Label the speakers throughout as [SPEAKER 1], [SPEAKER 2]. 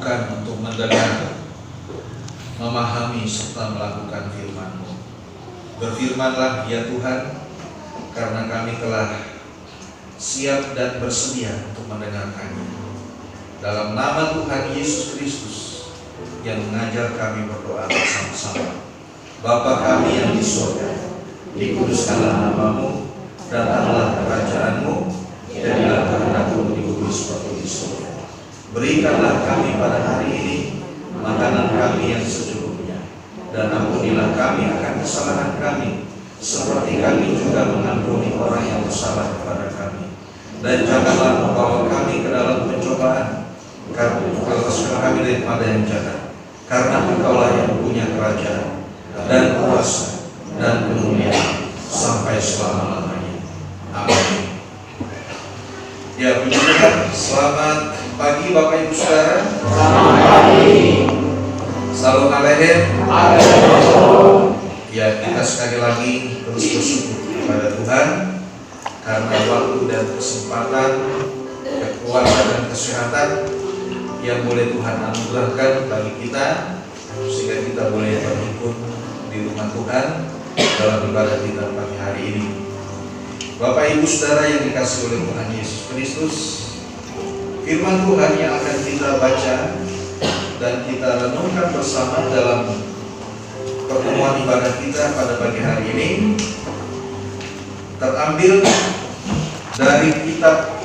[SPEAKER 1] mampukan untuk mendengar, memahami serta melakukan firman-Mu. Berfirmanlah ya Tuhan, karena kami telah siap dan bersedia untuk mendengarkannya. Dalam nama Tuhan Yesus Kristus yang mengajar kami berdoa bersama-sama. Bapa kami yang di surga, dikuduskanlah nama-Mu, datanglah kerajaan-Mu, jadilah kehendak-Mu di bumi seperti di surga. Berikanlah kami pada hari ini makanan kami yang secukupnya, dan ampunilah kami akan kesalahan kami, seperti kami juga mengampuni orang yang bersalah kepada kami. Dan janganlah membawa kami ke dalam pencobaan, karena lepaskanlah kami daripada yang jahat. Karena Engkaulah yang punya kerajaan dan kuasa dan kemuliaan sampai selama-lamanya. Amin. Ya, puji Tuhan. Selamat pagi Bapak Ibu Saudara.
[SPEAKER 2] Selamat pagi.
[SPEAKER 1] Salam Alehem. Ya, kita sekali lagi terus bersyukur kepada Tuhan karena waktu dan kesempatan, kekuatan dan kesehatan yang boleh Tuhan anugerahkan bagi kita, sehingga kita boleh berhimpun di rumah Tuhan dalam ibadah kita pagi hari ini. Bapak Ibu Saudara yang dikasihi oleh Tuhan Yesus Kristus, firman Tuhan yang akan kita baca dan kita renungkan bersama dalam pertemuan ibadah kita pada pagi hari ini terambil dari kitab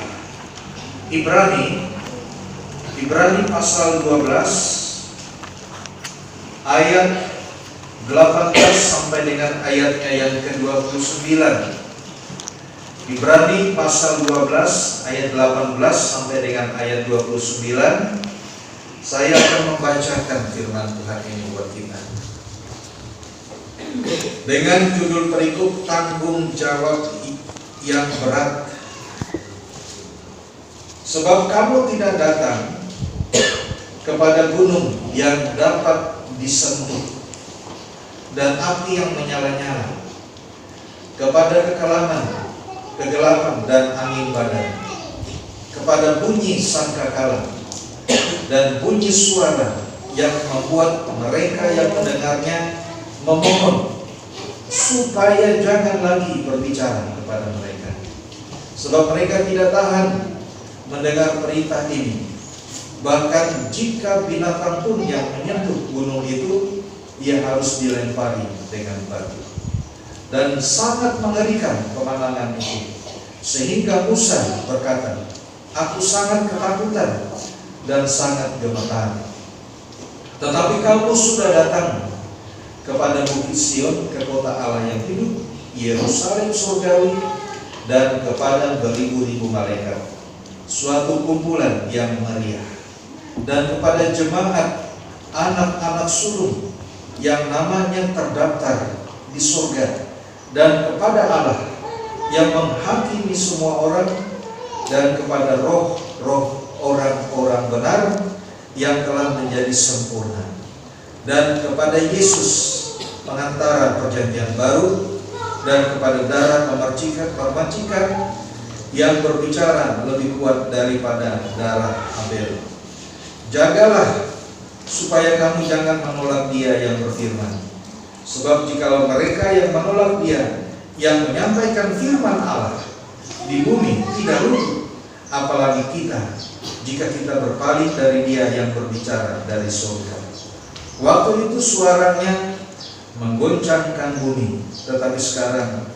[SPEAKER 1] Ibrani pasal 12 ayat 18 sampai dengan ayatnya yang ke-29. Ibrani pasal 12 ayat 18 sampai dengan ayat 29. Saya akan membacakan firman Tuhan ini buat kita dengan judul perikop tanggung jawab yang berat. Sebab kamu tidak datang kepada gunung yang dapat disentuh dan api yang menyala-nyala, kepada kegelapan dan angin badai, kepada bunyi sangkakala dan bunyi suara yang membuat mereka yang mendengarnya memohon supaya jangan lagi berbicara kepada mereka, sebab mereka tidak tahan mendengar perintah ini. Bahkan jika binatang pun yang menyentuh gunung itu, ia harus dilempari dengan batu. Dan sangat mengerikan pemandangan itu, sehingga Musa berkata, aku sangat ketakutan dan sangat gemetar. Tetapi kamu sudah datang kepada Bukit Sion, ke kota Allah yang hidup, Yerusalem surgawi, dan kepada beribu-ribu malaikat, suatu kumpulan yang meriah, dan kepada jemaat anak-anak sulung yang namanya terdaftar di surga, dan kepada Allah yang menghakimi semua orang, dan kepada roh-roh orang-orang benar yang telah menjadi sempurna, dan kepada Yesus pengantara perjanjian baru, dan kepada darah pemercikan yang berbicara lebih kuat daripada darah Abel. Jagalah supaya kamu jangan menolak Dia yang berfirman. Sebab jikalau mereka yang menolak Dia yang menyampaikan firman Allah di bumi tidak luput, apalagi kita, jika kita berpaling dari Dia yang berbicara dari surga. Waktu itu suaranya menggoncangkan bumi, tetapi sekarang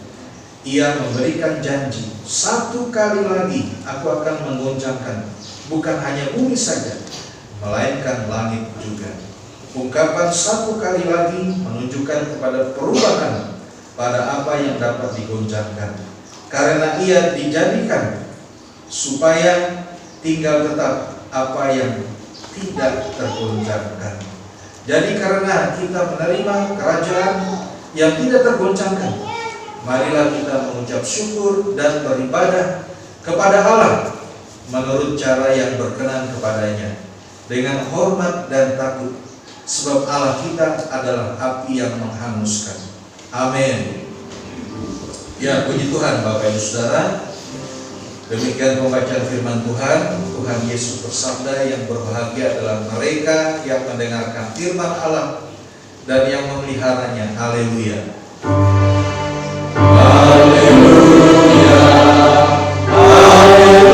[SPEAKER 1] Ia memberikan janji, satu kali lagi aku akan menggoncangkan bukan hanya bumi saja, melainkan langit juga. Ungkapan satu kali lagi menunjukkan kepada perubahan pada apa yang dapat digoncangkan, karena Ia dijadikan supaya tinggal tetap apa yang tidak tergoncangkan. Jadi karena kita menerima kerajaan yang tidak tergoncangkan, marilah kita mengucap syukur dan beribadah kepada Allah menurut cara yang berkenan kepadanya, dengan hormat dan takut, sebab Allah kita adalah api yang menghanguskan. Amin. Ya, puji Tuhan Bapak Ibu Saudara. Demikian pembacaan firman Tuhan. Tuhan Yesus bersabda, yang berbahagia adalah mereka yang mendengarkan firman Allah dan yang memeliharanya. Haleluya. Haleluya. Haleluya.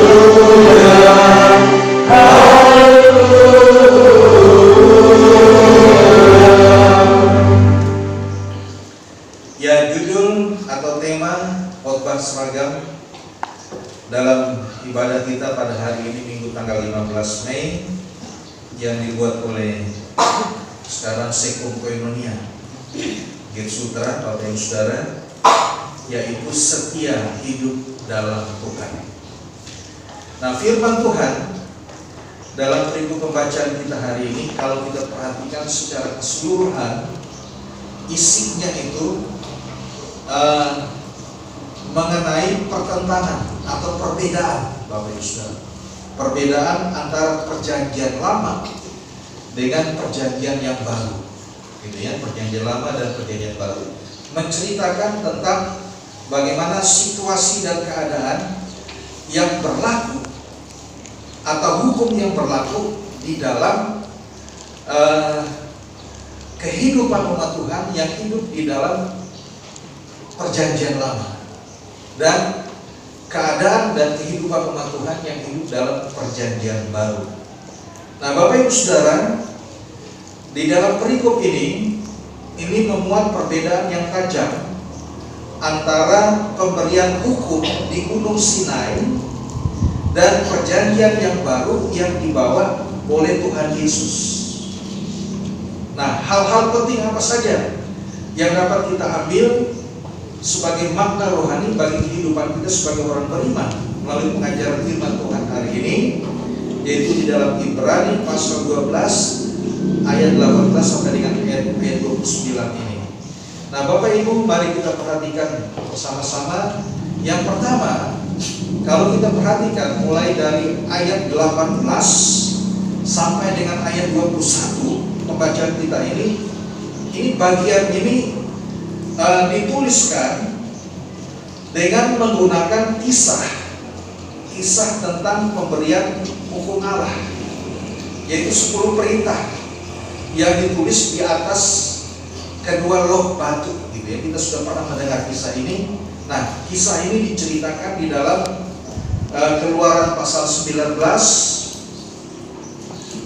[SPEAKER 1] Ya, judul atau tema khotbah seragam dalam ibadah kita pada hari ini, Minggu tanggal 15 Mei, yang dibuat oleh sekarang Sekum Koinonia Git Sutra, Bapak Ibu Saudara, yaitu setia hidup dalam Tuhan. Nah, firman Tuhan dalam periode pembacaan kita hari ini, kalau kita perhatikan secara keseluruhan, isinya itu mengenai pertentangan atau perbedaan, Bapak Ibu Saudara. Perbedaan antara perjanjian lama dengan perjanjian yang baru, gitu ya, perjanjian lama dan perjanjian baru. Menceritakan tentang bagaimana situasi dan keadaan yang berlaku atau hukum yang berlaku di dalam kehidupan umat Tuhan yang hidup di dalam perjanjian lama, dan keadaan dan kehidupan umat Tuhan yang hidup dalam perjanjian baru. Nah, Bapak Ibu Saudara, di dalam perikop ini memuat perbedaan yang tajam antara pemberian hukum di Gunung Sinai dan perjanjian yang baru yang dibawa oleh Tuhan Yesus. Nah, hal-hal penting apa saja yang dapat kita ambil sebagai makna rohani bagi kehidupan kita sebagai orang beriman melalui pengajaran firman Tuhan hari ini, yaitu di dalam Ibrani pasal 12 ayat 18 sampai dengan ayat 29 ini. Nah, Bapak Ibu, mari kita perhatikan bersama-sama. Yang pertama, kalau kita perhatikan mulai dari ayat 18 sampai dengan ayat 21 pembacaan kita ini bagian ini dituliskan dengan menggunakan kisah tentang pemberian hukum Allah, yaitu 10 perintah yang ditulis di atas kedua loh batu, gitu ya. Kita sudah pernah mendengar kisah ini. Nah, kisah ini diceritakan di dalam Keluaran pasal 19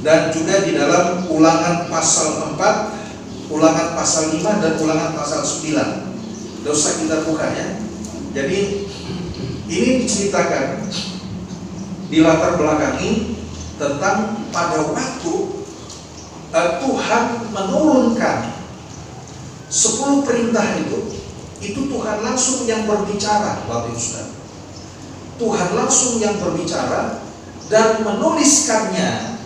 [SPEAKER 1] dan juga di dalam Ulangan pasal 4, Ulangan pasal 5 dan Ulangan pasal 9. Dosa kita buka ya. Jadi ini diceritakan di latar belakangi tentang pada waktu Tuhan menurunkan 10 perintah itu Tuhan langsung yang berbicara, Bapak Ibu Saudara. Tuhan langsung yang berbicara dan menuliskannya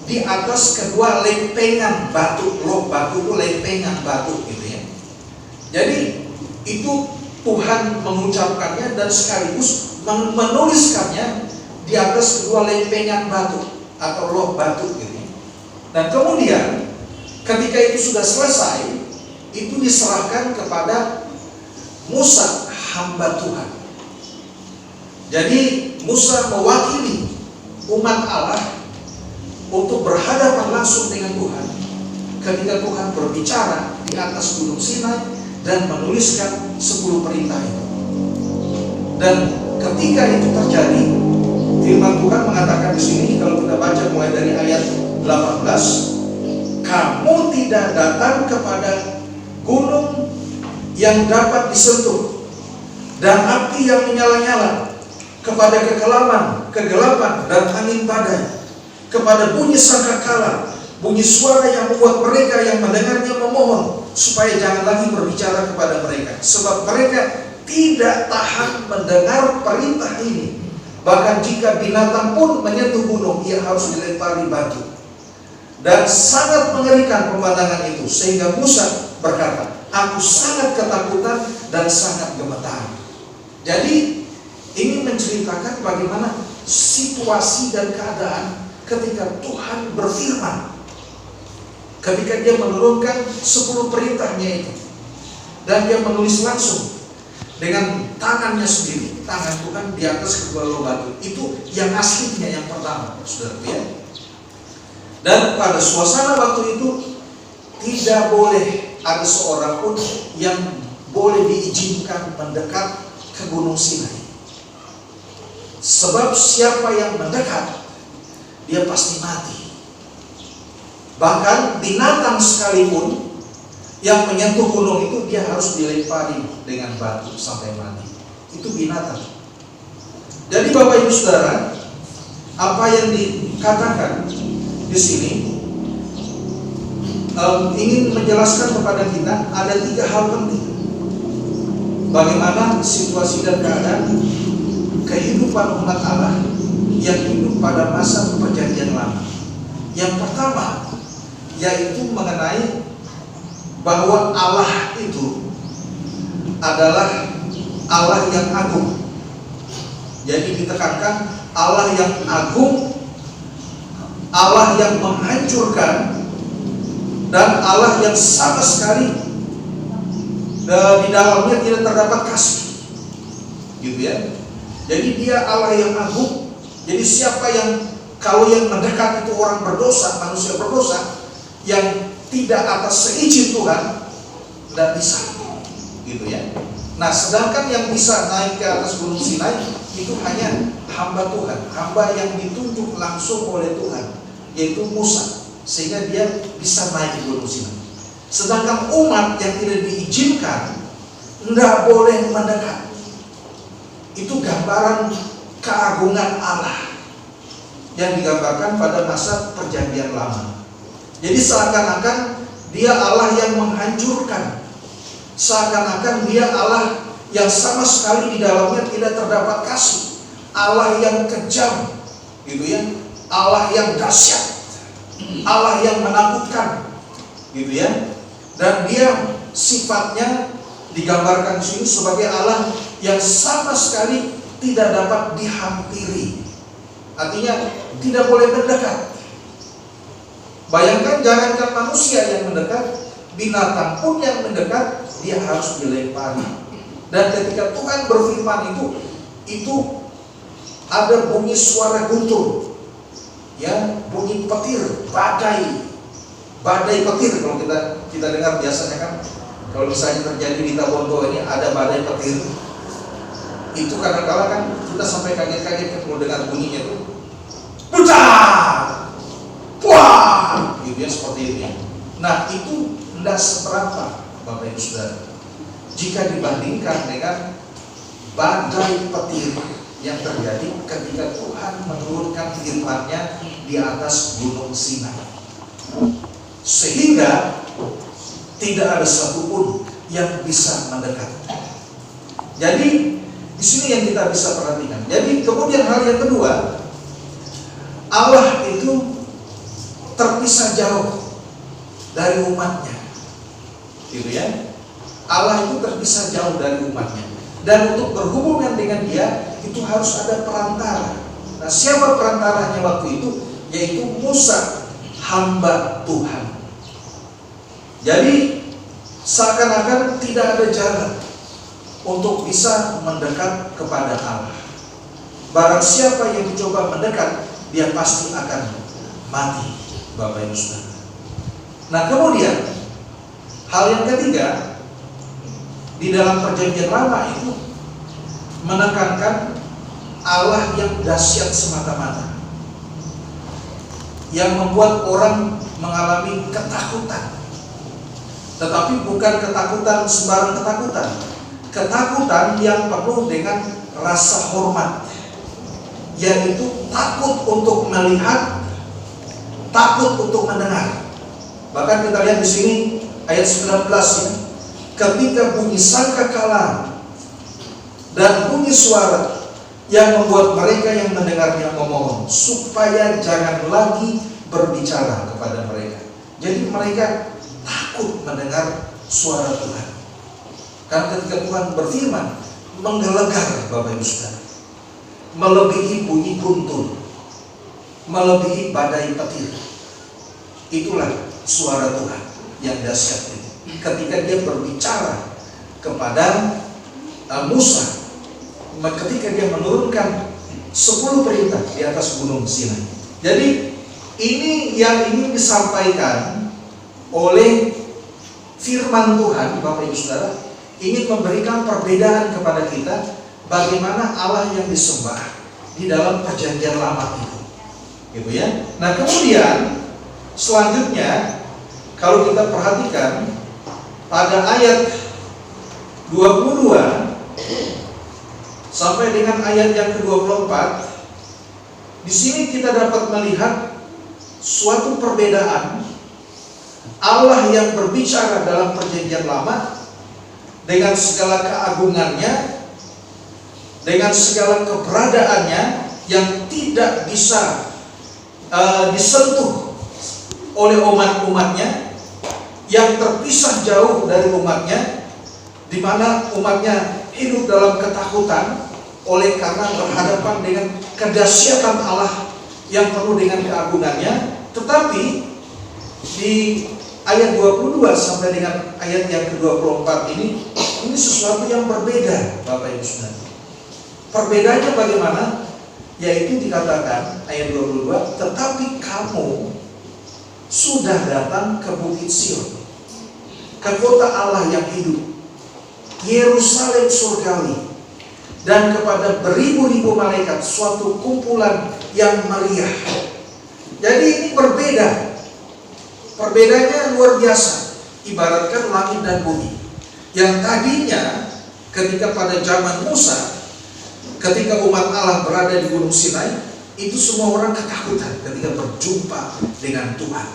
[SPEAKER 1] di atas kedua lempengan batu. Loh batu itu lempengan batu, gitu ya. Jadi itu Tuhan mengucapkannya dan sekaligus menuliskannya di atas kedua lempengan batu atau loh batu, gitu ya. Dan kemudian ketika itu sudah selesai, itu diserahkan kepada Musa, hamba Tuhan. Jadi Musa mewakili umat Allah untuk berhadapan langsung dengan Tuhan ketika Tuhan berbicara di atas Gunung Sinai dan menuliskan 10 perintah itu. Dan ketika itu terjadi, firman Tuhan mengatakan di sini, kalau kita baca mulai dari ayat 18, kamu tidak datang kepada gunung yang dapat disentuh dan api yang menyala-nyala, kepada kegelapan dan angin badai, kepada bunyi sangkakala, bunyi suara yang membuat mereka yang mendengarnya memohon supaya jangan lagi berbicara kepada mereka, sebab mereka tidak tahan mendengar perintah ini. Bahkan jika binatang pun menyentuh gunung, ia harus dilempari batu. Dan sangat mengerikan pemandangan itu, sehingga Musa berkata, aku sangat ketakutan dan sangat gemetar. Jadi ini menceritakan bagaimana situasi dan keadaan ketika Tuhan berfirman, ketika dia menurunkan 10 perintahnya itu, dan dia menulis langsung dengan tangannya sendiri. Tangan Tuhan di atas kedua loh batu. Itu yang aslinya yang pertama, saudara ya. Dan pada suasana waktu itu tidak boleh ada seorang pun yang boleh diizinkan mendekat ke Gunung Sinai. Sebab siapa yang mendekat, dia pasti mati. Bahkan binatang sekalipun yang menyentuh gunung itu, dia harus dilempari dengan batu sampai mati. Itu binatang. Jadi Bapak Ibu Saudara, apa yang dikatakan di sini ingin menjelaskan kepada kita ada 3 hal penting. Bagaimana situasi dan keadaan kehidupan umat Allah yang hidup pada masa Perjanjian Lama. Yang pertama yaitu mengenai bahwa Allah itu adalah Allah yang agung. Jadi ditekankan Allah yang agung, Allah yang menghancurkan, dan Allah yang sama sekali di dalamnya tidak terdapat kasih, gitu ya. Jadi dia Allah yang agung. Jadi siapa yang, kalau yang mendekat itu orang berdosa, manusia berdosa yang tidak atas seizin Tuhan, tidak bisa, gitu ya. Nah, sedangkan yang bisa naik ke atas Gunung Sinai itu hanya hamba Tuhan, hamba yang ditunjuk langsung oleh Tuhan, yaitu Musa, sehingga dia bisa naik ke Gunung Sinai. Sedangkan umat yang tidak diizinkan, tidak boleh mendekat. Itu gambaran keagungan Allah yang digambarkan pada masa Perjanjian Lama. Jadi seakan-akan dia Allah yang menghancurkan, seakan-akan dia Allah yang sama sekali di dalamnya tidak terdapat kasih, Allah yang kejam, gitu ya, Allah yang dahsyat, Allah yang menakutkan, gitu ya. Dan dia sifatnya digambarkan di sini sebagai Allah yang sama sekali tidak dapat dihampiri. Artinya tidak boleh mendekat. Bayangkan, jangankan manusia yang mendekat, binatang pun yang mendekat, dia harus dilempari. Dan ketika Tuhan berfirman itu ada bunyi suara guntur, ya, bunyi petir, badai petir. Kalau kita dengar biasanya kan, kalau misalnya terjadi di Tabondo ini ada badai petir, itu kadang-kala kan kita sampai kaget-kaget kalau dengar bunyinya itu, putar, wah, gitu ya, seperti ini. Nah, itu tidak seberapa, Bapak Ibu Saudara, jika dibandingkan dengan badai petir yang terjadi ketika Tuhan menurunkan firman-Nya di atas Gunung Sinai, sehingga tidak ada satupun yang bisa mendekat. Jadi di sini yang kita bisa perhatikan. Jadi kemudian hal yang kedua, Allah itu terpisah jauh dari umatnya, gitu ya. Allah itu terpisah jauh dari umatnya, dan untuk berhubungan dengan dia itu harus ada perantara. Nah, siapa perantaranya waktu itu? Yaitu Musa, hamba Tuhan. Jadi seakan-akan tidak ada jalan untuk bisa mendekat kepada Allah. Barang siapa yang mencoba mendekat, dia pasti akan mati, Bapak Ibu Saudara. Nah, kemudian hal yang ketiga, di dalam Perjanjian Lama itu menekankan Allah yang dahsyat semata-mata, yang membuat orang mengalami ketakutan. Tetapi bukan ketakutan sembarang ketakutan, ketakutan yang penuh dengan rasa hormat, yaitu takut untuk melihat, takut untuk mendengar. Bahkan kita lihat di sini ayat 19 ya, ketika bunyi sangkakala dan bunyi suara yang membuat mereka yang mendengarnya memohon supaya jangan lagi berbicara kepada mereka. Jadi mereka takut mendengar suara Tuhan, karena ketika Tuhan berfirman menggelegar, Bapak Ibu Saudara, melebihi bunyi guntur, melebihi badai petir. Itulah suara Tuhan yang dahsyat itu, ketika dia berbicara kepada Musa ketika dia menurunkan 10 perintah di atas gunung Sinai. Jadi ini yang ingin disampaikan oleh firman Tuhan, Bapak Ibu Saudara, ingin memberikan perbedaan kepada kita bagaimana Allah yang disembah di dalam perjanjian lama itu. Gitu ya. Nah, kemudian selanjutnya kalau kita perhatikan pada ayat 22 sampai dengan ayat yang ke-24, di sini kita dapat melihat suatu perbedaan Allah yang berbicara dalam perjanjian lama dengan segala keagungannya, dengan segala keberadaannya yang tidak bisa disentuh oleh umat-umatnya, yang terpisah jauh dari umatnya, di mana umatnya hidup dalam ketakutan oleh karena berhadapan dengan kedahsyatan Allah yang penuh dengan keagungannya. Tetapi di ayat 22 sampai dengan ayat yang ke-24 ini sesuatu yang berbeda, Bapak Ibu Saudara. Perbedaannya bagaimana? Yaitu dikatakan ayat 22, tetapi kamu sudah datang ke Bukit Sion, ke kota Allah yang hidup, Yerusalem surgawi, dan kepada beribu-ribu malaikat, suatu kumpulan yang meriah. Jadi ini berbeda. Perbedaannya luar biasa. Ibaratkan langit dan bumi. Yang tadinya ketika pada zaman Musa, ketika umat Allah berada di Gunung Sinai, itu semua orang ketakutan ketika berjumpa dengan Tuhan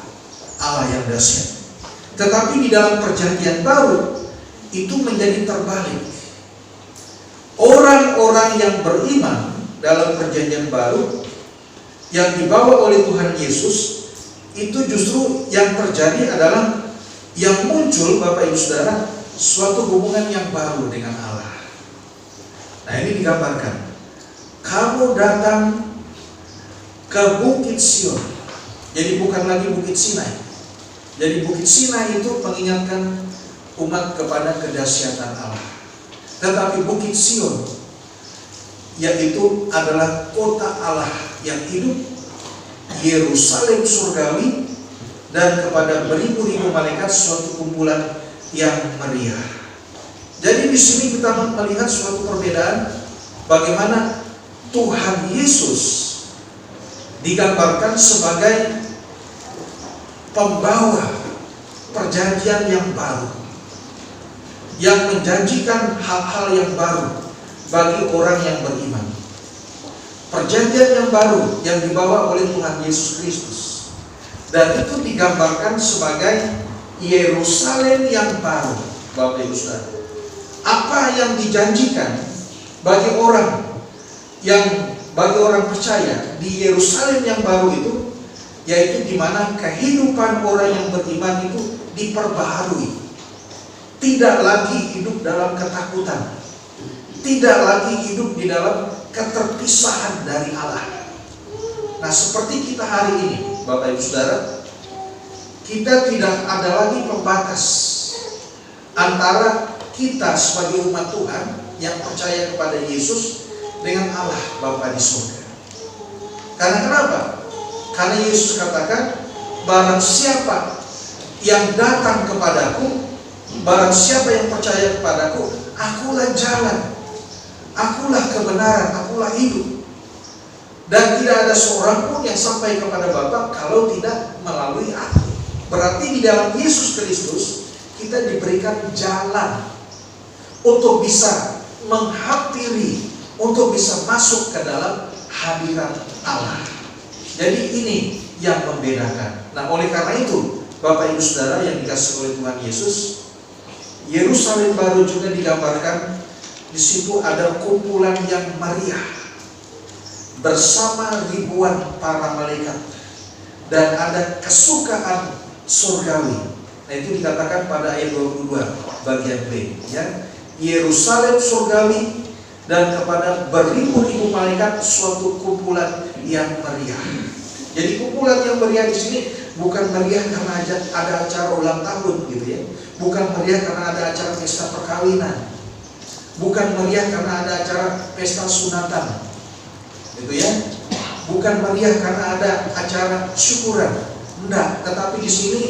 [SPEAKER 1] Allah yang dahsyat. Tetapi di dalam perjanjian baru itu menjadi terbalik. Orang-orang yang beriman dalam perjanjian baru yang dibawa oleh Tuhan Yesus, itu justru yang terjadi adalah yang muncul, Bapak Ibu Saudara, suatu hubungan yang baru dengan Allah. Nah, ini digambarkan. Kamu datang ke Bukit Sion. Jadi bukan lagi Bukit Sinai. Jadi Bukit Sinai itu mengingatkan umat kepada kedahsyatan Allah. Tetapi Bukit Sion yaitu adalah kota Allah yang hidup, Yerusalem surgawi, dan kepada beribu-ribu malaikat, suatu kumpulan yang meriah. Jadi di sini kita melihat suatu perbedaan bagaimana Tuhan Yesus digambarkan sebagai pembawa perjanjian yang baru, yang menjanjikan hal-hal yang baru bagi orang yang beriman. Perjanjian yang baru yang dibawa oleh Tuhan Yesus Kristus, dan itu digambarkan sebagai Yerusalem yang baru, Bapak Ibu Saudara. Apa yang dijanjikan bagi orang percaya di Yerusalem yang baru itu, yaitu di mana kehidupan orang yang beriman itu diperbaharui. Tidak lagi hidup dalam ketakutan, tidak lagi hidup di dalam keterpisahan dari Allah. Nah, seperti kita hari ini, Bapak Ibu Saudara, kita tidak ada lagi pembatas antara kita sebagai umat Tuhan yang percaya kepada Yesus dengan Allah Bapa di surga. Karena kenapa? Karena Yesus katakan, barang siapa yang datang kepadaku, barang siapa yang percaya kepadaku, akulah jalan, akulah kebenaran, akulah hidup. Dan tidak ada seorang pun yang sampai kepada Bapa kalau tidak melalui aku. Berarti di dalam Yesus Kristus kita diberikan jalan untuk bisa menghampiri, untuk bisa masuk ke dalam hadirat Allah. Jadi ini yang membedakan. Nah, oleh karena itu, Bapak Ibu Saudara yang dikasihi oleh Tuhan Yesus, Yerusalem baru juga digambarkan. Di situ ada kumpulan yang meriah bersama ribuan para malaikat, dan ada kesukaan surgawi. Nah, itu dikatakan pada ayat 22 bagian B, ya. Yerusalem surgawi dan kepada beribu-ribu malaikat, suatu kumpulan yang meriah. Jadi kumpulan yang meriah di sini bukan meriah karena ada acara ulang tahun gitu ya. Bukan meriah karena ada acara pesta perkawinan. bukan meriah karena ada acara pesta sunatan, gitu ya. Bukan meriah karena ada acara syukuran, enggak. Tetapi di sini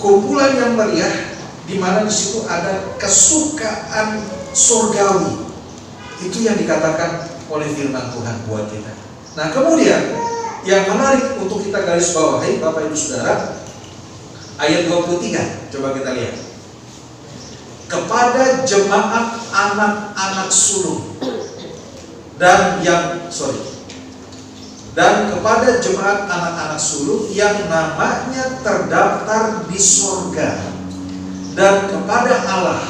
[SPEAKER 1] kumpulan yang meriah, di mana di situ ada kesukaan surgawi. Itu yang dikatakan oleh firman Tuhan buat kita. Nah, kemudian yang menarik untuk kita garis bawahi, Bapak Ibu Saudara, ayat 23, coba kita lihat. Kepada jemaat anak-anak sulung dan kepada jemaat anak-anak sulung yang namanya terdaftar di sorga, dan kepada Allah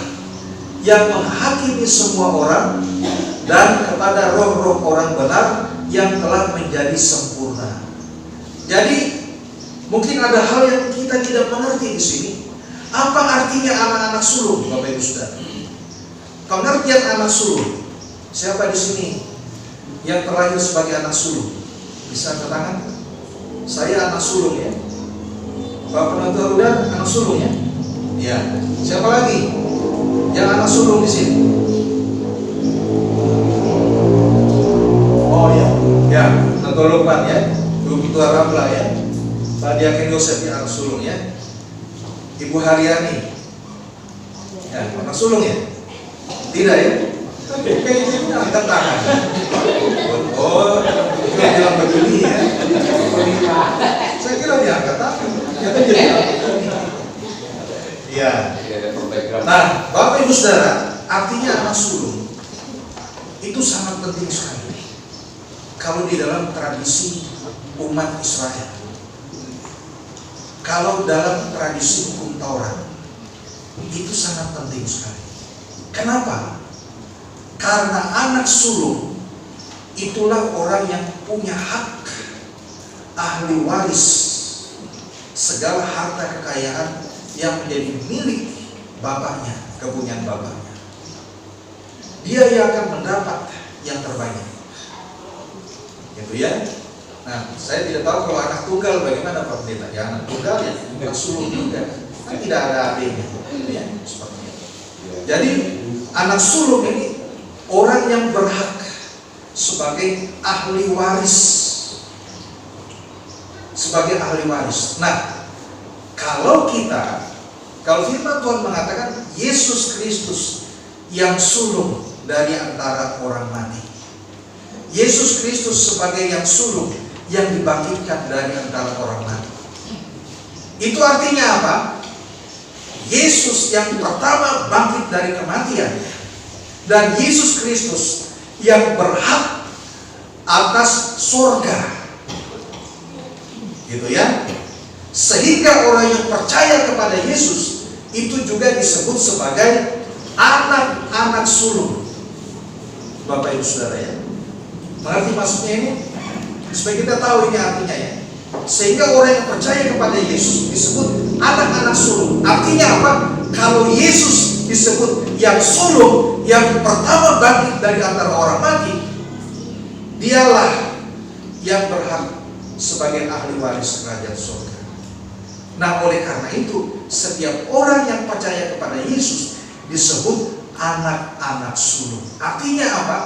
[SPEAKER 1] yang menghakimi semua orang, dan kepada roh-roh orang benar yang telah menjadi sempurna. Jadi mungkin ada hal yang kita tidak mengerti di sini. Apa artinya anak-anak sulung, Bapak Ibu Saudara? Pengertian anak sulung. Siapa di sini yang terlahir sebagai anak sulung? Bisa angkat tangan? Saya anak sulung ya. Bapak penonton udah anak sulung ya? Ya. Siapa lagi yang anak sulung di sini? Oh ya, ya, Natolupan ya, Ibu Tua Ramla ya, Pak Diaken Yosef ya, anak sulung ya. Ibu Haryani, ya, anak sulung ya? Tidak ya? Kayaknya angkat tangan. Oh, dia bilang begini ya. Saya kira dia angkat tangan. Iya. Nah, Bapak Ibu Saudara, artinya anak sulung itu sangat penting sekali kalau di dalam tradisi umat Israel. Kalau dalam tradisi hukum Taurat, itu sangat penting sekali. Kenapa? Karena anak sulung itulah orang yang punya hak ahli waris segala harta kekayaan yang menjadi milik bapaknya, kepunyaan bapaknya. Dia yang akan mendapat yang terbanyak. Gitu ya. Nah, saya tidak tahu kalau anak tunggal bagaimana Pak Pendeta. Ya, anak tunggal ya anak sulung juga. Kan tidak ada adiknya. Ya, seperti itu. Jadi anak sulung ini orang yang berhak sebagai ahli waris. Sebagai ahli waris. Nah, kalau firman Tuhan mengatakan Yesus Kristus yang sulung dari antara orang mati. Yesus Kristus sebagai yang sulung yang dibangkitkan dari antara orang mati. Itu artinya apa? Yesus yang pertama bangkit dari kematian, dan Yesus Kristus yang berhak atas surga. Gitu ya. Sehingga orang yang percaya kepada Yesus itu juga disebut sebagai anak-anak sulung. Bapak Ibu Saudara ya. Mengerti maksudnya ini? Supaya kita tahu ini artinya ya. Sehingga orang yang percaya kepada Yesus disebut anak-anak sulung. Artinya apa? Kalau Yesus disebut yang sulung, yang pertama bangkit dari antara orang mati, dialah yang berhak sebagai ahli waris kerajaan surga. Nah, oleh karena itu, setiap orang yang percaya kepada Yesus disebut anak-anak sulung. Artinya apa?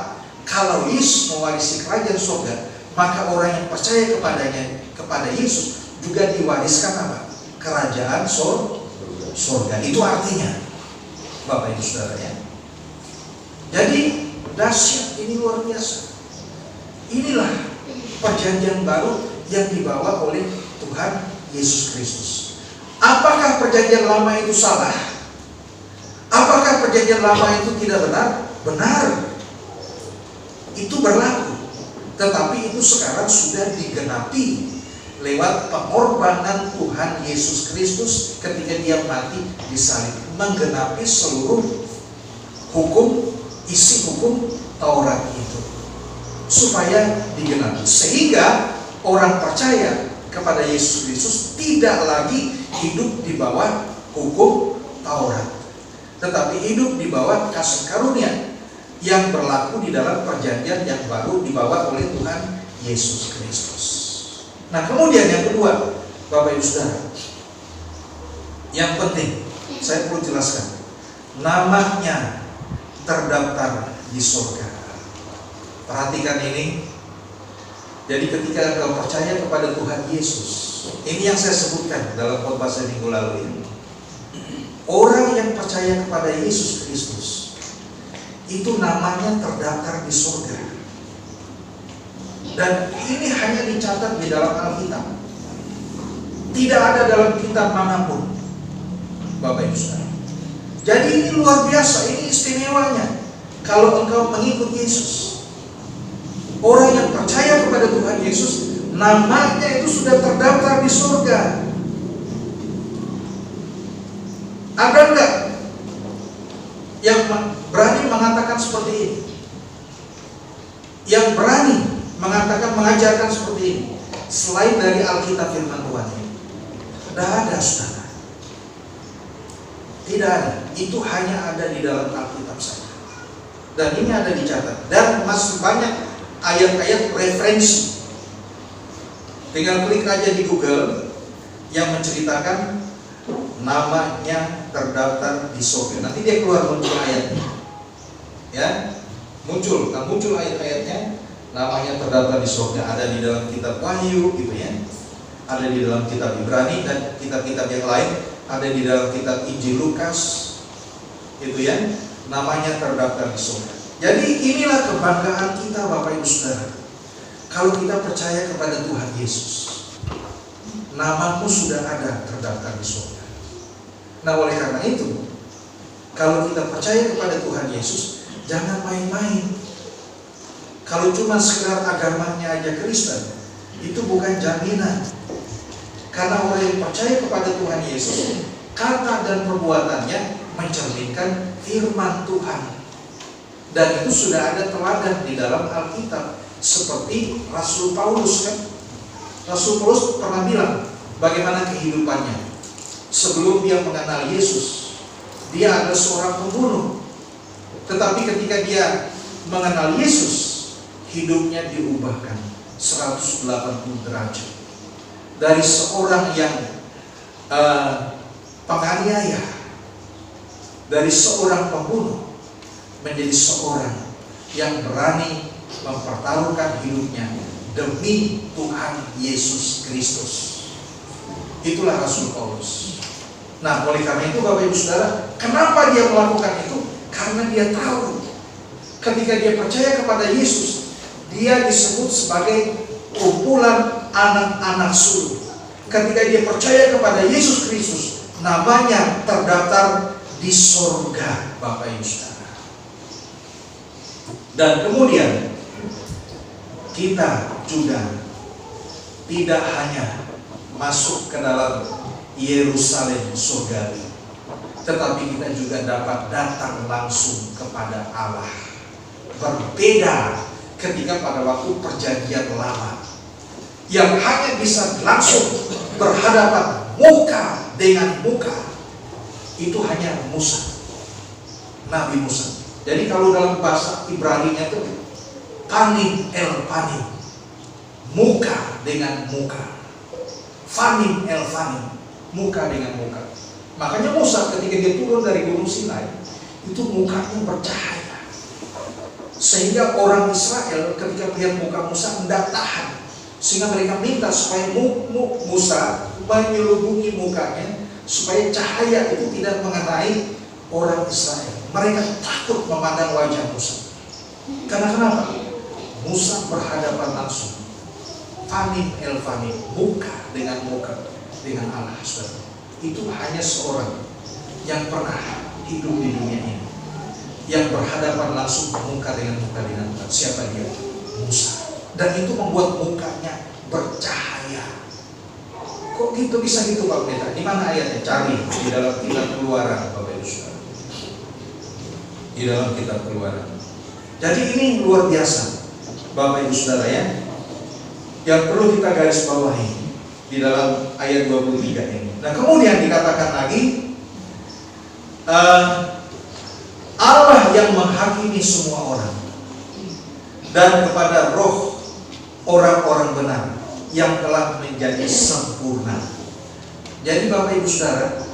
[SPEAKER 1] Kalau Yesus mewarisi kerajaan surga, maka orang yang percaya kepada Yesus juga diwariskan apa? Kerajaan surga. Itu artinya, Bapak Ibu Saudara ya. Jadi dahsyat, ini luar biasa. Inilah perjanjian baru yang dibawa oleh Tuhan Yesus Kristus. Apakah perjanjian lama itu salah? Apakah perjanjian lama itu tidak benar? Benar. Itu berlaku. Tetapi itu sekarang sudah digenapi lewat pengorbanan Tuhan Yesus Kristus ketika Dia mati di salib, menggenapi seluruh hukum, isi hukum Taurat itu, supaya digenapi. Sehingga orang percaya kepada Yesus Kristus tidak lagi hidup di bawah hukum Taurat, tetapi hidup di bawah kasih karunia yang berlaku di dalam perjanjian yang baru dibawa oleh Tuhan Yesus Kristus. Nah, kemudian yang kedua, Bapak Ibu Saudara, yang penting saya perlu jelaskan, namanya terdaftar di surga. Perhatikan ini. Jadi ketika engkau percaya kepada Tuhan Yesus, ini yang saya sebutkan dalam khotbah saya minggu lalu ini. Orang yang percaya kepada Yesus Kristus itu namanya terdaftar di surga. Dan ini hanya dicatat di dalam Alkitab. Tidak ada dalam kitab manapun, Bapak Ibu Saudara. Jadi ini luar biasa, ini istimewanya. Kalau engkau mengikut Yesus, orang yang percaya kepada Tuhan Yesus, namanya itu sudah terdaftar di surga. Ada enggak yang berani mengatakan seperti ini? Yang berani mengatakan, mengajarkan seperti ini selain dari Alkitab firman Tuhan ini? Tidak ada, saudara. Tidak ada. Itu hanya ada di dalam Alkitab saja. Dan ini ada dicatat. Dan masih banyak ayat-ayat referensi. Tinggal klik aja di Google yang menceritakan namanya terdaftar di surga. Nanti dia keluar muncul ayatnya. Ya, muncul ayat-ayatnya, namanya terdaftar di surga. Ada di dalam kitab Wahyu gitu ya. Ada di dalam kitab Ibrani dan kitab-kitab yang lain, ada di dalam kitab Injil Lukas, gitu ya, namanya terdaftar di surga. Jadi inilah kebanggaan kita, Bapak Ibu Saudara. Kalau kita percaya kepada Tuhan Yesus, namamu sudah ada terdaftar di surga. Nah, oleh karena itu, kalau kita percaya kepada Tuhan Yesus, jangan main-main. Kalau cuma sekedar agamanya aja Kristen, itu bukan jaminan. Karena orang yang percaya kepada Tuhan Yesus, kata dan perbuatannya mencerminkan firman Tuhan. Dan itu sudah ada teladan di dalam Alkitab. Seperti Rasul Paulus kan. Rasul Paulus pernah bilang bagaimana kehidupannya sebelum dia mengenal Yesus. Dia adalah seorang pembunuh. Tetapi ketika dia mengenal Yesus, hidupnya diubahkan 180 derajat. Dari seorang yang penganiaya, dari seorang pembunuh, menjadi seorang yang berani mempertaruhkan hidupnya demi Tuhan Yesus Kristus. Itulah Rasul Paulus. Nah, oleh karena itu Bapak Ibu Saudara, kenapa dia melakukan itu? Karena dia tahu ketika dia percaya kepada Yesus, dia disebut sebagai kumpulan anak-anak sulung. Ketika dia percaya kepada Yesus Kristus, namanya terdaftar di surga, Bapak Ibu Saudara. Dan kemudian kita juga tidak hanya masuk ke dalam Yerusalem surgawi, tetapi kita juga dapat datang langsung kepada Allah. Berbeda ketika pada waktu perjanjian lama, yang hanya bisa langsung berhadapan muka dengan muka, itu hanya Musa, Nabi Musa. Jadi kalau dalam bahasa Ibrani-nya itu panim el panim, muka dengan muka, fanim el fanim, muka dengan muka. Makanya Musa ketika dia turun dari Gunung Sinai, itu mukanya bercahaya, sehingga orang Israel ketika melihat muka Musa tidak tahan, sehingga mereka minta supaya Musa menyelubungi mukanya supaya cahaya itu tidak mengenai orang Israel. Mereka takut memandang wajah Musa. Karena kenapa? Musa berhadapan langsung, fanim el fanim, muka dengan Allah. Itu hanya seorang yang pernah hidup di dunia ini, yang berhadapan langsung muka dengan muka. Siapa dia? Musa. Dan itu membuat mukanya bercahaya. Kok gitu bisa gitu Pak Pendeta? Di mana ayatnya? Cari di dalam kitab Keluaran, Bapak Ibu Saudara. Di dalam kitab Keluaran. Jadi ini luar biasa, Bapak Ibu Saudara ya. Yang perlu kita garis bawahi di dalam ayat 23 ini. Nah, kemudian dikatakan lagi, Allah yang menghakimi semua orang, dan kepada roh orang-orang benar yang telah menjadi sempurna. Jadi Bapak Ibu Saudara,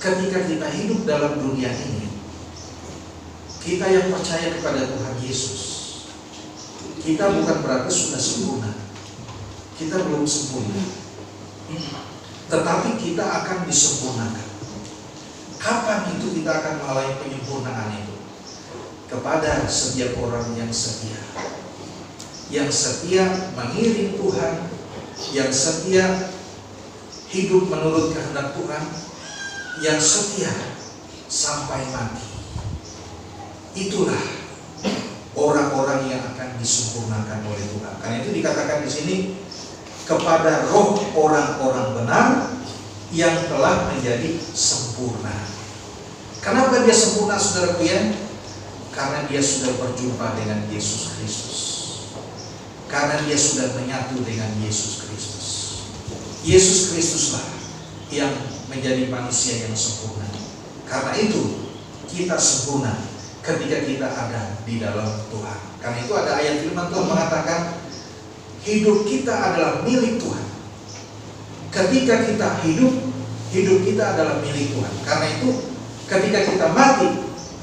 [SPEAKER 1] ketika kita hidup dalam dunia ini, kita yang percaya kepada Tuhan Yesus, kita bukan berarti sudah sempurna. Kita belum sempurna, tetapi kita akan disempurnakan. Kapan itu kita akan mengalami penyempurnaan itu? Kepada setiap orang yang setia. Yang setia mengiring Tuhan, yang setia hidup menurut kehendak Tuhan, yang setia sampai mati. Itulah orang-orang yang akan disempurnakan oleh Tuhan. Karena itu dikatakan di sini, kepada roh orang-orang benar yang telah menjadi sempurna. Kenapa dia sempurna, saudaraku ya? Karena dia sudah berjumpa dengan Yesus Kristus. Karena dia sudah menyatu dengan Yesus Kristus. Yesus Kristuslah yang menjadi manusia yang sempurna. Karena itu kita sempurna ketika kita ada di dalam Tuhan. Karena itu ada ayat firman Tuhan mengatakan, hidup kita adalah milik Tuhan. Ketika kita hidup kita adalah milik Tuhan. Karena itu ketika kita mati,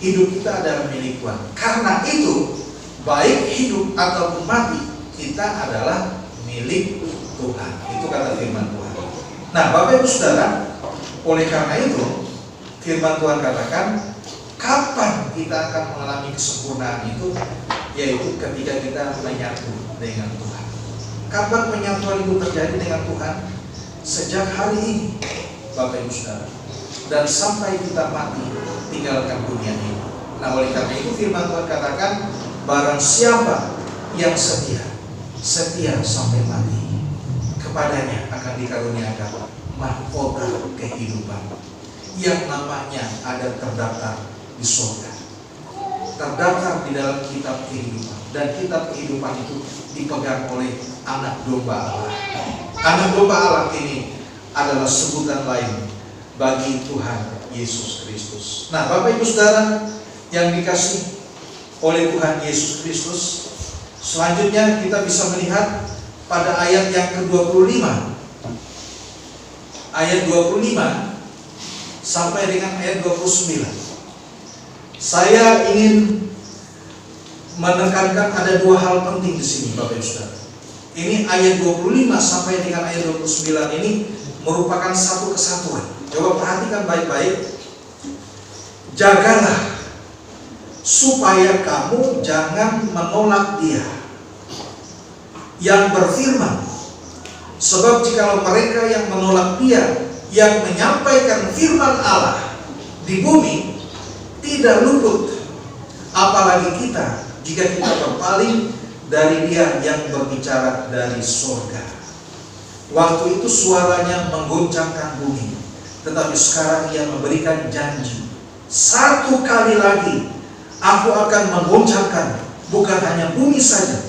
[SPEAKER 1] hidup kita adalah milik Tuhan. Karena itu, baik hidup ataupun mati, kita adalah milik Tuhan. Itu kata firman Tuhan. Nah, Bapak Ibu Saudara, oleh karena itu, firman Tuhan katakan, kapan kita akan mengalami kesempurnaan itu? Yaitu ketika kita menyatu dengan Tuhan. Kapan penyatuan itu terjadi dengan Tuhan? Sejak hari ini, Bapak Ibu Saudara, dan sampai kita mati tinggalkan dunia ini. Nah, oleh karena itu firman Tuhan katakan, barang siapa yang setia sampai mati, kepadanya akan dikaruniakan mahkota kehidupan yang namanya ada terdaftar di surga, terdaftar di dalam kitab kehidupan. Dan kitab kehidupan itu dipegang oleh anak domba Allah. Anak domba Allah ini adalah sebutan lain bagi Tuhan Yesus Kristus. Nah, Bapak Ibu Saudara yang dikasih oleh Tuhan Yesus Kristus, selanjutnya kita bisa melihat pada ayat yang ke-25. Ayat 25 sampai dengan ayat 29. Saya ingin menekankan ada dua hal penting di sini, Bapak Ibu Saudara. Ini ayat 25 sampai dengan ayat 29 ini merupakan satu kesatuan. Coba perhatikan baik-baik. Jagalah supaya kamu jangan menolak Dia yang berfirman, sebab jikalau mereka yang menolak Dia yang menyampaikan firman Allah di bumi tidak luput, apalagi kita jika kita berpaling dari Dia yang berbicara dari surga. Waktu itu suaranya menggoncangkan bumi, tetapi sekarang Ia memberikan janji, satu kali lagi Aku akan menggoncangkan bukan hanya bumi saja,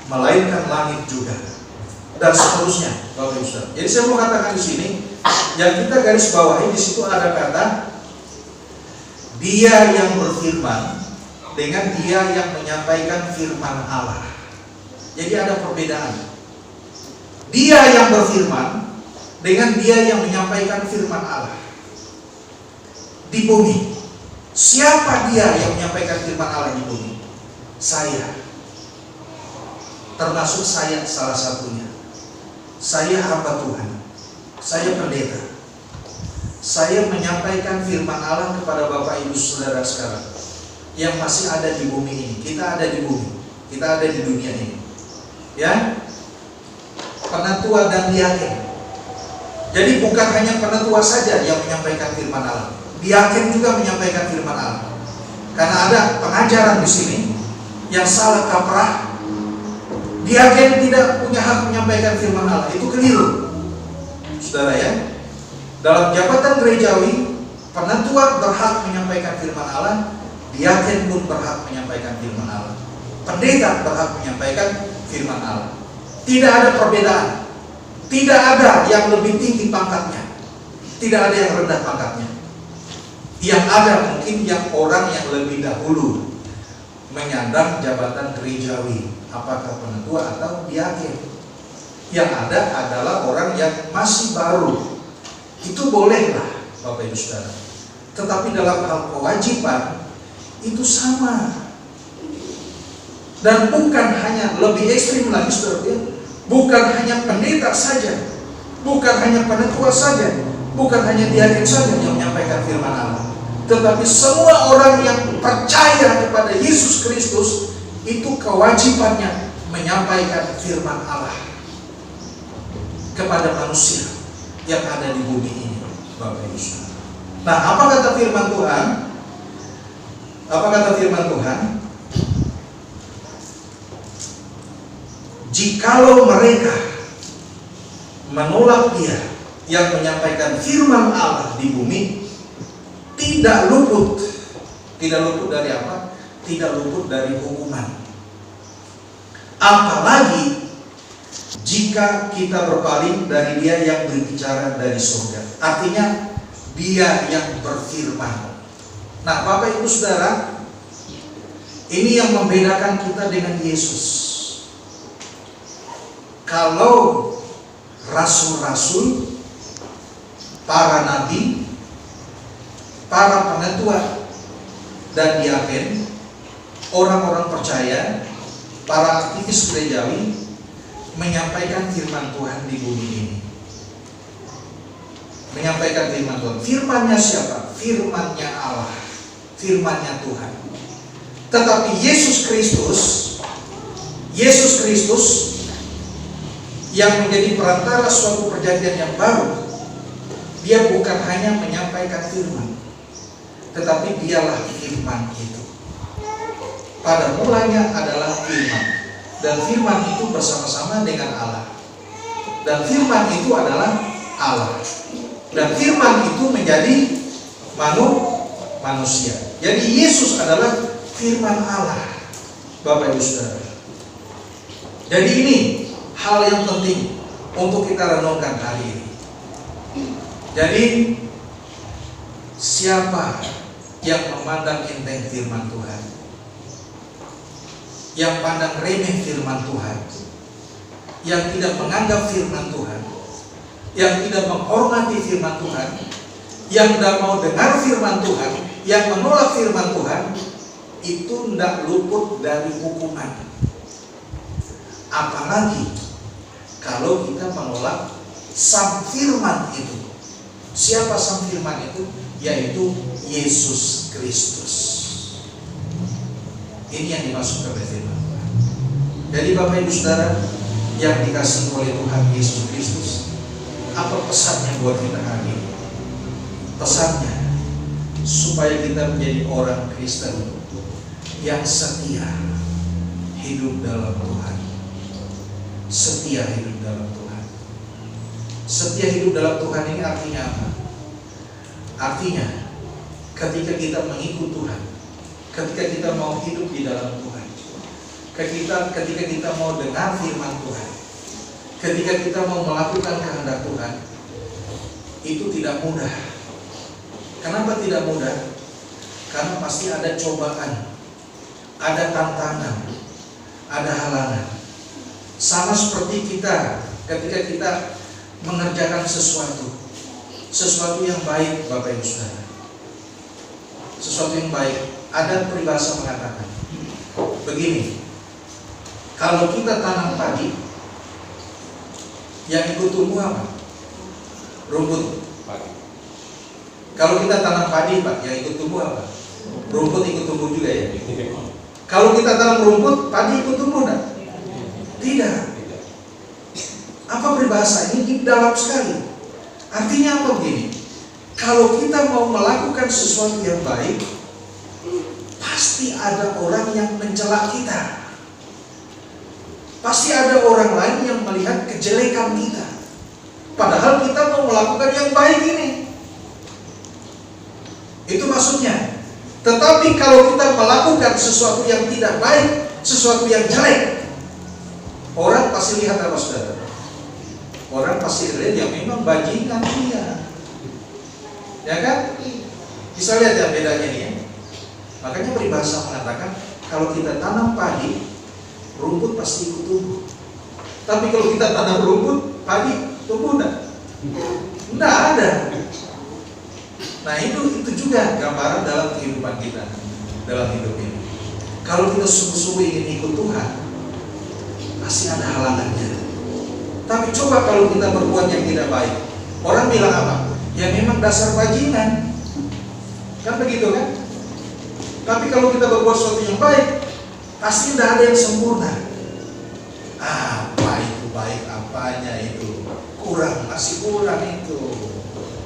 [SPEAKER 1] melainkan langit juga, dan seterusnya, Bapak Ibu Saudara. Jadi saya mau katakan di sini, yang kita garis bawahi di situ ada kata Dia yang berfirman dengan Dia yang menyampaikan firman Allah. Jadi ada perbedaan. Dia yang berfirman dengan Dia yang menyampaikan firman Allah di bumi. Siapa Dia yang menyampaikan firman Allah di bumi? Saya. Termasuk saya salah satunya. Saya hamba Tuhan. Saya pendeta. Saya menyampaikan firman Allah kepada Bapak Ibu Saudara sekarang yang masih ada di bumi ini. Kita ada di bumi. Kita ada di dunia ini. Ya. Penatua dan diaken. Jadi bukan hanya penatua saja yang menyampaikan firman Allah. Diaken juga menyampaikan firman Allah. Karena ada pengajaran di sini yang salah kaprah. Diaken tidak punya hak menyampaikan firman Allah. Itu keliru, saudara ya. Dalam jabatan gerejawi, penatua berhak menyampaikan firman Allah. Diaken pun berhak menyampaikan firman Allah. Pendeta berhak menyampaikan firman Allah. Tidak ada perbedaan. Tidak ada yang lebih tinggi pangkatnya. Tidak ada yang rendah pangkatnya. Yang ada mungkin yang orang yang lebih dahulu menyandang jabatan gerejawi, apakah penatua atau diaken. Yang ada adalah orang yang masih baru. Itu bolehlah, Bapak Ibu Saudara. Tetapi dalam hal kewajiban, itu sama. Dan bukan hanya lebih ekstrim lagi saudara, bukan hanya pendeta saja, bukan hanya penetua saja, bukan hanya diaken saja yang menyampaikan firman Allah, tetapi semua orang yang percaya kepada Yesus Kristus itu kewajibannya menyampaikan firman Allah kepada manusia yang ada di bumi ini, Bapak Ibu Saudara. Nah, apa kata firman Tuhan? Apa kata firman Tuhan? Jikalau mereka menolak Dia yang menyampaikan firman Allah di bumi, tidak luput dari apa? Tidak luput dari hukuman. Apalagi jika kita berpaling dari Dia yang berbicara dari surga. Artinya Dia yang berfirman. Nah, Bapak Ibu Saudara, ini yang membedakan kita dengan Yesus. Kalau rasul-rasul, para nabi, para penetua dan diaken, orang-orang percaya, para aktivis gerejawi menyampaikan firman Tuhan di bumi ini. Menyampaikan firman Tuhan. Firmannya siapa? Firmannya Allah, firmannya Tuhan. Tetapi Yesus Kristus yang menjadi perantara suatu perjanjian yang baru, Dia bukan hanya menyampaikan firman, tetapi Dialah firman itu. Pada mulanya adalah firman, dan firman itu bersama-sama dengan Allah, dan firman itu adalah Allah, dan firman itu menjadi manusia. Jadi Yesus adalah firman Allah, Bapak Ibu Saudara. Jadi ini hal yang penting untuk kita renungkan hari ini. Jadi siapa yang memandang enteng firman Tuhan, yang pandang remeh firman Tuhan, yang tidak menganggap firman Tuhan, yang tidak menghormati firman Tuhan, yang tidak mau dengar firman Tuhan, yang menolak firman Tuhan, itu tidak luput dari hukuman. Apalagi kalau kita menolak sang firman itu. Siapa sang firman itu? Yaitu Yesus Kristus. Ini yang dimaksud oleh firman Tuhan. Jadi Bapak Ibu Saudara yang dikasihi oleh Tuhan Yesus Kristus, apa pesannya buat kita hari ini? Pesannya supaya kita menjadi orang Kristen yang setia hidup dalam Tuhan. Setia hidup dalam Tuhan. Setia hidup dalam Tuhan ini artinya apa? Artinya ketika kita mengikut Tuhan, ketika kita mau hidup di dalam Tuhan, ketika kita mau dengar firman Tuhan, ketika kita mau melakukan kehendak Tuhan, itu tidak mudah. Kenapa tidak mudah? Karena pasti ada cobaan, ada tantangan, ada halangan. Sama seperti kita ketika kita mengerjakan sesuatu yang baik, Bapak Ibu Saudara. Sesuatu yang baik. Ada peribahasa mengatakan begini, kalau kita tanam padi, yang ikut tumbuh apa? Rumput. Kalau kita tanam padi, Pak, yang ikut tumbuh apa? Rumput ikut tumbuh juga ya. Kalau kita tanam rumput, padi ikut tumbuh enggak? Tidak. Apa peribahasa ini dalam sekali. Artinya apa begini? Kalau kita mau melakukan sesuatu yang baik, pasti ada orang yang mencela kita. Pasti ada orang lain yang melihat kejelekan kita. Padahal kita mau melakukan yang baik ini. Itu maksudnya. Tetapi kalau kita melakukan sesuatu yang tidak baik, sesuatu yang jelek, orang pasti lihat apa, saudara? Orang pasti lihat yang memang bajingan dia. Ya kan? Bisa lihat ya bedanya nih ya. Makanya peribahasa mengatakan kalau kita tanam padi, rumput pasti ikut tumbuh. Tapi kalau kita tanam rumput, padi tumbuh enggak? Enggak ada. Nah itu juga gambaran dalam kehidupan kita. dalam hidup ini. Kalau kita sungguh-sungguh ingin ikut Tuhan, pasti ada halangannya. Tapi coba kalau kita berbuat yang tidak baik, orang bilang apa? Ya memang dasar bajingan, kan begitu kan? Tapi kalau kita berbuat sesuatu yang baik, pasti tidak ada yang sempurna. Apa itu baik, apanya itu kurang, masih kurang itu.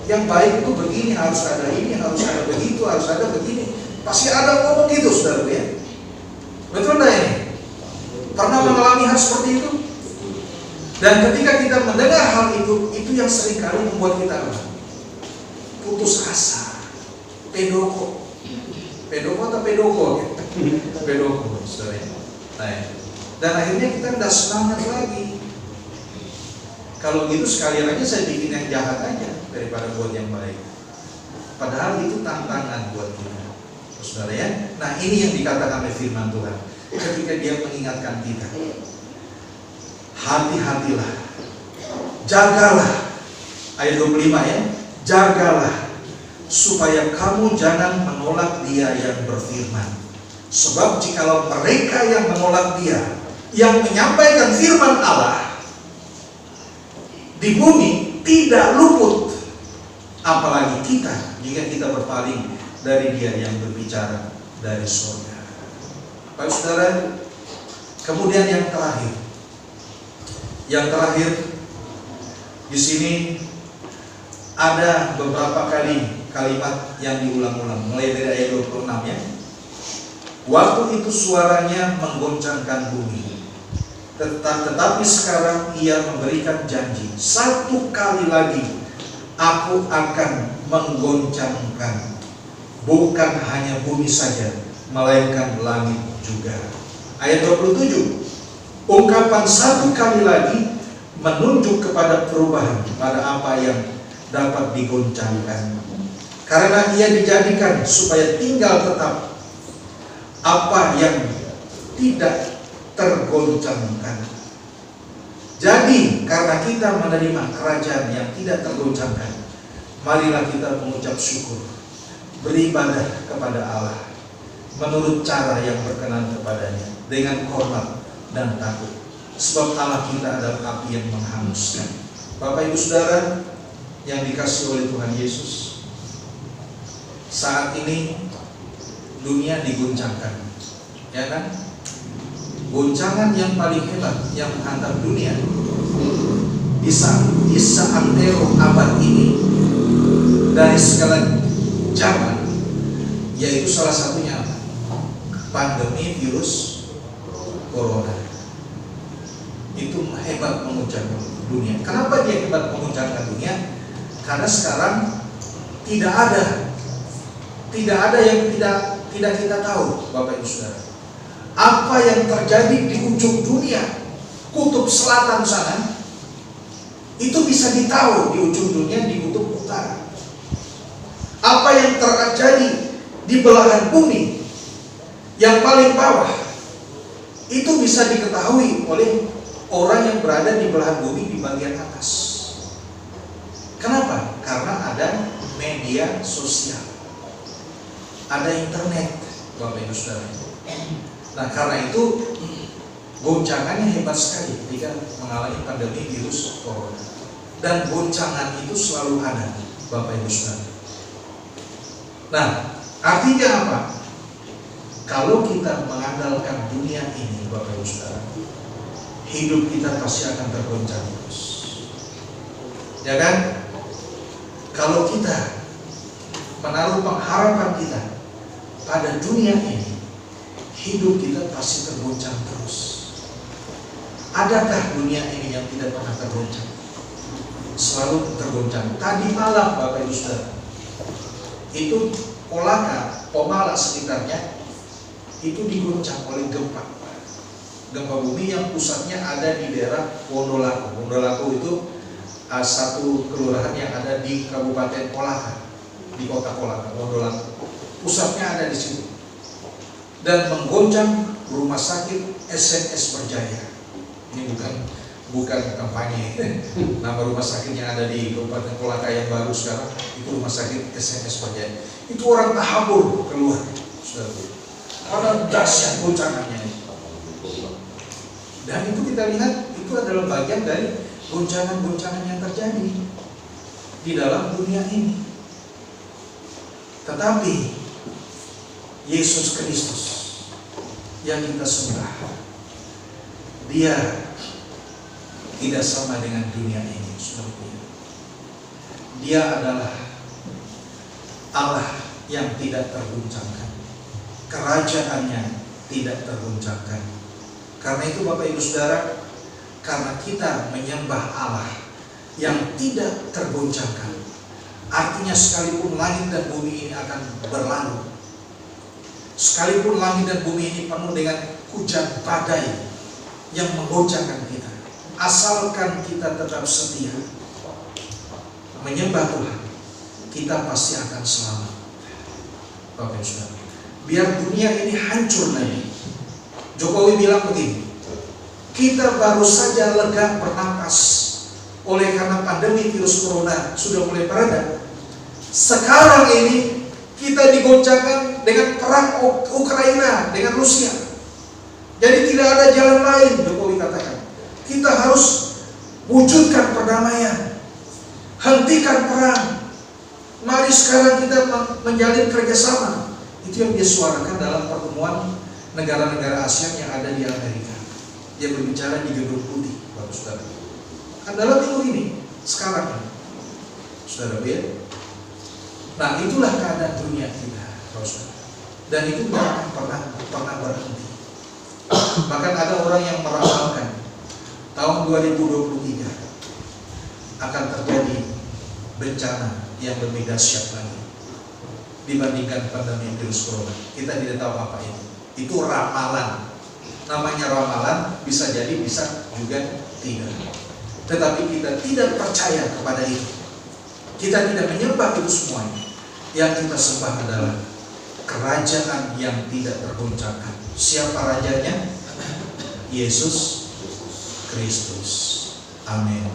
[SPEAKER 1] Yang baik itu begini, harus ada ini, harus ada begitu, harus ada begini. Pasti ada ngomong gitu, saudara ya. Betul enggak ini? Pernah mengalami hal seperti itu? Dan ketika kita mendengar hal itu yang seringkali membuat kita putus asa, pedoko atau pedoko, pedoko, saudara. Nah, dan akhirnya kita tidak semangat lagi. Kalau gitu sekalian aja saya bikin yang jahat aja daripada buat yang baik. Padahal itu tantangan buat kita, saudara ya. Nah, ini yang dikatakan oleh firman Tuhan ketika dia mengingatkan kita. Hati-hatilah, jagalah, ayat 25 ya, jagalah supaya kamu jangan menolak Dia yang berfirman. Sebab jikalau mereka yang menolak Dia yang menyampaikan firman Allah di bumi tidak luput, apalagi kita jika kita berpaling dari Dia yang berbicara dari surga. Baik saudara, kemudian yang terakhir di sini ada beberapa kali kalimat yang diulang-ulang, mulai dari ayat 26 ya. Waktu itu suaranya menggoncangkan bumi, tetapi sekarang Ia memberikan janji, satu kali lagi Aku akan menggoncangkan bukan hanya bumi saja, melainkan langit juga. Ayat 27, ungkapan satu kali lagi menunjuk kepada perubahan pada apa yang dapat digoncangkan. Karena Ia dijadikan supaya tinggal tetap apa yang tidak tergoncangkan. Jadi karena kita menerima kerajaan yang tidak tergoncangkan, marilah kita mengucap syukur, beribadah kepada Allah menurut cara yang berkenan kepadanya, dengan hormat dan takut. Sebab Allah kita adalah api yang menghanguskan. Bapak Ibu Saudara yang dikasihi oleh Tuhan Yesus, saat ini dunia diguncangkan, ya kan? Goncangan yang paling hebat yang menghantam dunia di seantero abad ini dari segala zaman, yaitu salah satunya pandemi virus corona. Itu hebat menguncangkan dunia. Kenapa dia hebat menguncangkan dunia? Karena sekarang tidak ada yang tidak kita tahu, Bapak Ibu Saudara. Apa yang terjadi di ujung dunia, kutub selatan sana, itu bisa ditahu di ujung dunia di kutub utara. Apa yang terjadi di belahan bumi yang paling bawah, itu bisa diketahui oleh orang yang berada di belahan bumi di bagian atas. Kenapa? Karena ada media sosial, ada internet, Bapak Ibu Saudara. Nah, karena itu goncangannya hebat sekali ketika mengalami pandemi virus corona. Dan goncangan itu selalu ada, Bapak Ibu Saudara. Nah, artinya apa? Kalau kita mengandalkan dunia ini, Bapak Ibu Saudara, hidup kita pasti akan tergoncang terus. Ya kan? Kalau kita menaruh pengharapan kita pada dunia ini, hidup kita pasti tergoncang terus. Adakah dunia ini yang tidak pernah tergoncang? Selalu tergoncang. Tadi malam, Bapak Ibu Saudara, itu Pomala sekitarnya itu diguncang oleh gempa bumi yang pusatnya ada di daerah Wondolaku. Wondolaku itu satu kelurahan yang ada di Kabupaten Kolaka, di kota Kolaka. Wondolaku pusatnya ada di situ. Dan menggoncang rumah sakit SNS Berjaya. Ini bukan kampanye. Nama rumah sakit yang ada di Kabupaten Kolaka yang baru sekarang itu rumah sakit SNS Berjaya. Itu orang tahabur keluar, saudara. karena dahsyat goncangannya. Dan itu kita lihat, itu adalah bagian dari goncangan-goncangan yang terjadi di dalam dunia ini. Tetapi Yesus Kristus yang kita sembah, Dia tidak sama dengan dunia ini, saudara. Dia adalah Allah yang tidak tergoncangkan. Kerajaannya tidak tergoncangkan. Karena itu Bapak Ibu Saudara, karena kita menyembah Allah yang tidak tergoncangkan, artinya sekalipun langit dan bumi ini akan berlalu, sekalipun langit dan bumi ini penuh dengan hujan badai yang menggoncangkan kita, asalkan kita tetap setia menyembah Tuhan, kita pasti akan selamat. Bapak Ibu Saudara, biar dunia ini hancur nanti. Jokowi bilang begini, kita baru saja lega bernapas oleh karena pandemi virus corona sudah mulai mereda. Sekarang ini kita digoncangkan dengan perang Ukraina dengan Rusia. Jadi tidak ada jalan lain, Jokowi katakan. Kita harus wujudkan perdamaian, hentikan perang. Mari sekarang kita menjalin kerjasama. Itu yang dia suarakan dalam pertemuan negara-negara ASEAN yang ada di Amerika. Dia berbicara di Gedung Putih, Bapak Saudara. Adalah minggu ini, sekarang ini, Saudara ya. Nah, itulah keadaan dunia kita, Bapak Saudara. Dan itu tidak akan pernah berhenti. Bahkan ada orang yang meramalkan tahun 2023 akan terjadi bencana yang lebih dahsyat lagi dibandingkan pandemi virus corona. Kita tidak tahu apa itu. Itu ramalan. Namanya ramalan, bisa jadi, bisa juga tidak. Tetapi kita tidak percaya kepada itu. Kita tidak menyembah itu semuanya. Yang kita sembah adalah kerajaan yang tidak tergoncangkan. Siapa rajanya? Yesus Kristus. Amin.